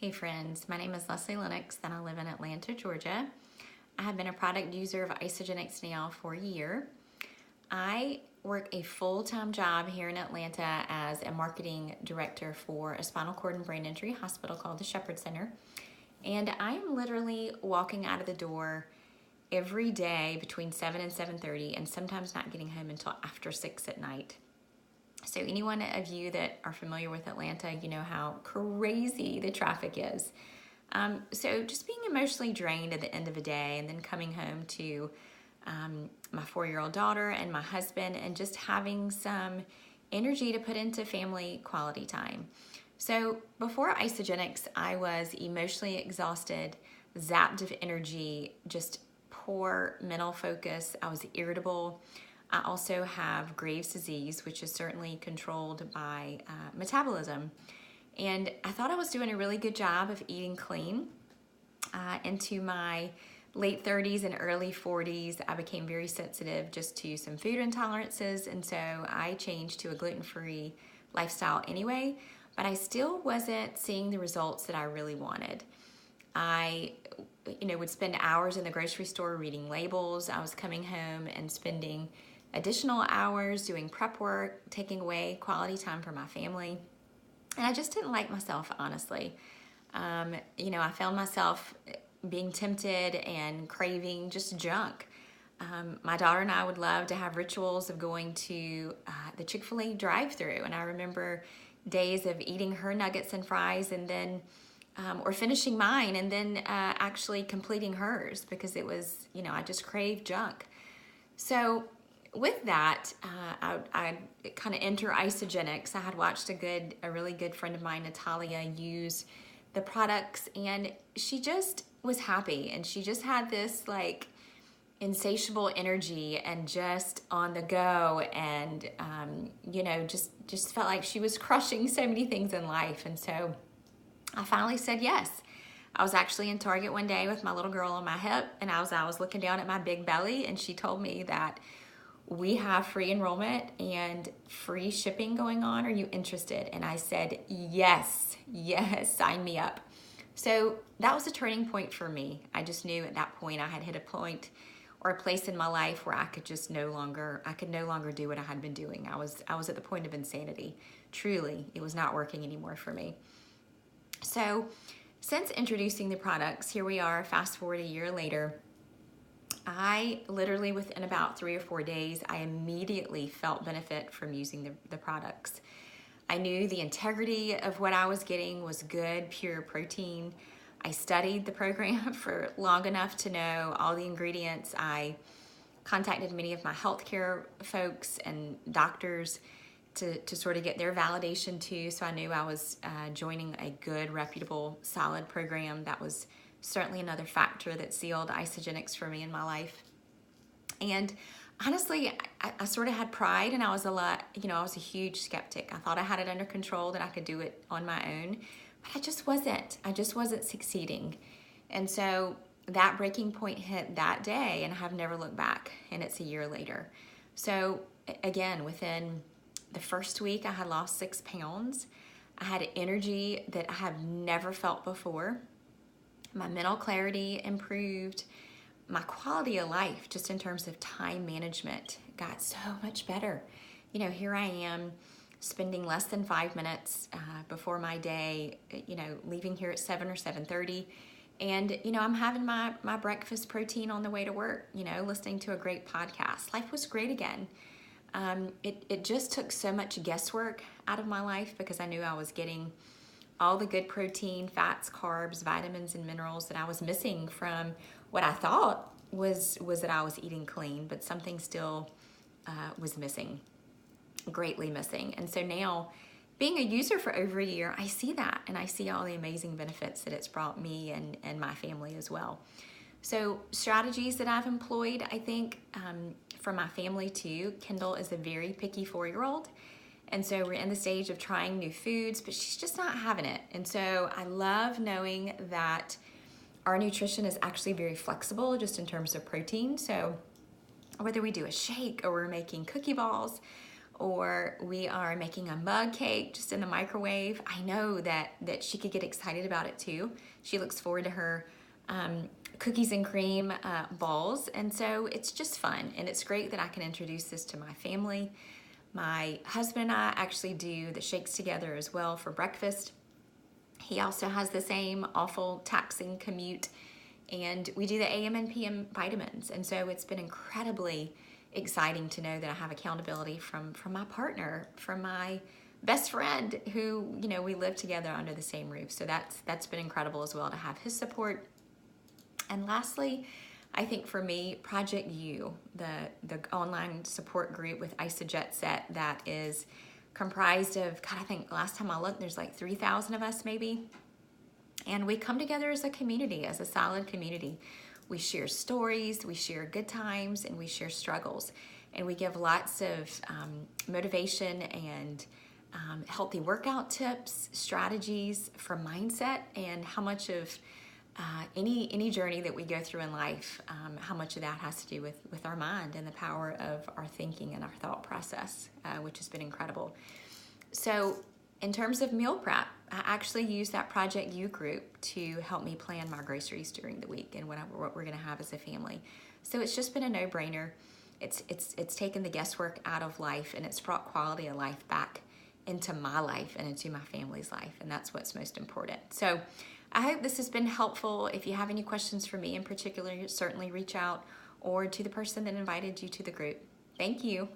Hey friends, my name is Smith-Lennox and I live in Atlanta, Georgia. I have been a product user of Isagenix now for a year. I work a full-time job here in Atlanta as a marketing director for a spinal cord and brain injury hospital called the Shepherd Center. And I am literally walking out of the door every day between 7 and 7:30 and sometimes not getting home until after 6 at night. So anyone of you that are familiar with Atlanta, you know how crazy the traffic is. So just being emotionally drained at the end of a day and then coming home to my 4-year-old daughter and my husband and just having some energy to put into family quality time. So before Isagenix, I was emotionally exhausted, zapped of energy, just poor mental focus. I was irritable. I also have Graves' disease, which is certainly controlled by metabolism. And I thought I was doing a really good job of eating clean. Into my late 30s and early 40s, I became very sensitive just to some food intolerances. And so I changed to a gluten-free lifestyle anyway, but I still wasn't seeing the results that I really wanted. I would spend hours in the grocery store reading labels. I was coming home and spending additional hours doing prep work, taking away quality time from my family. And I just didn't like myself, honestly. I found myself being tempted and craving just junk. My daughter and I would love to have rituals of going to the Chick-fil-A drive-thru. And I remember days of eating her nuggets and fries and then or finishing mine and then actually completing hers because it was, I just craved junk. So with that, I kind of enter Isagenix. I had watched a really good friend of mine, Natalia, use the products, and she just was happy, and she just had this like insatiable energy and just on the go, and just felt like she was crushing so many things in life. And so I finally said yes. I was actually in Target one day with my little girl on my hip, and I was looking down at my big belly, and she told me that we have free enrollment and free shipping going on. Are you interested? And I said, yes, sign me up. So that was a turning point for me. I just knew at that point I had hit a point or a place in my life where I could no longer do what I had been doing. I was at the point of insanity. Truly, it was not working anymore for me. So since introducing the products, here we are, fast forward a year later, I literally within about 3 or 4 days, I immediately felt benefit from using the products. I knew the integrity of what I was getting was good, pure protein. I studied the program for long enough to know all the ingredients. I contacted many of my healthcare folks and doctors to sort of get their validation too. So I knew I was joining a good, reputable, solid program. That was certainly another factor that sealed Isagenix for me in my life. And honestly, I sort of had pride, and I was I was a huge skeptic. I thought I had it under control, that I could do it on my own, but I just wasn't succeeding. And so that breaking point hit that day, and I have never looked back, and it's a year later. So again, within the first week, I had lost 6 pounds. I had energy that I have never felt before. My mental clarity improved. My quality of life, just in terms of time management, got so much better. Here I am spending less than 5 minutes before my day, leaving here at 7 or 7:30. And, I'm having my breakfast protein on the way to work, listening to a great podcast. Life was great again. It just took so much guesswork out of my life because I knew I was getting all the good protein, fats, carbs, vitamins, and minerals that I was missing from what I thought was that I was eating clean, but something still was missing, greatly missing. And so now, being a user for over a year, I see that, and I see all the amazing benefits that it's brought me and my family as well. So strategies that I've employed, I think, for my family too. Kendall is a very picky 4-year-old. And so we're in the stage of trying new foods, but she's just not having it. And so I love knowing that our nutrition is actually very flexible just in terms of protein. So whether we do a shake or we're making cookie balls or we are making a mug cake just in the microwave. I know that she could get excited about it too. She looks forward to her cookies and cream balls, and so it's just fun, and it's great that I can introduce this to my family. My husband and I actually do the shakes together as well for breakfast. He also has the same awful taxing commute, and we do the AM and PM vitamins, and so it's been incredibly exciting to know that I have accountability from my partner, from my best friend, who, you know, we live together under the same roof. So that's been incredible as well to have his support. And lastly, I think for me, Project U, the online support group with Isagenix that is comprised of, God, I think last time I looked, there's like 3,000 of us maybe. And we come together as a community, as a solid community. We share stories, we share good times, and we share struggles. And we give lots of motivation and healthy workout tips, strategies for mindset, and how much of any journey that we go through in life, how much of that has to do with our mind and the power of our thinking and our thought process, which has been incredible. So in terms of meal prep, I actually use that Project U group to help me plan my groceries during the week and what we're gonna have as a family. So it's just been a no-brainer. It's taken the guesswork out of life, and it's brought quality of life back into my life and into my family's life, and that's what's most important. So I hope this has been helpful. If you have any questions for me in particular, certainly reach out, or to the person that invited you to the group. Thank you.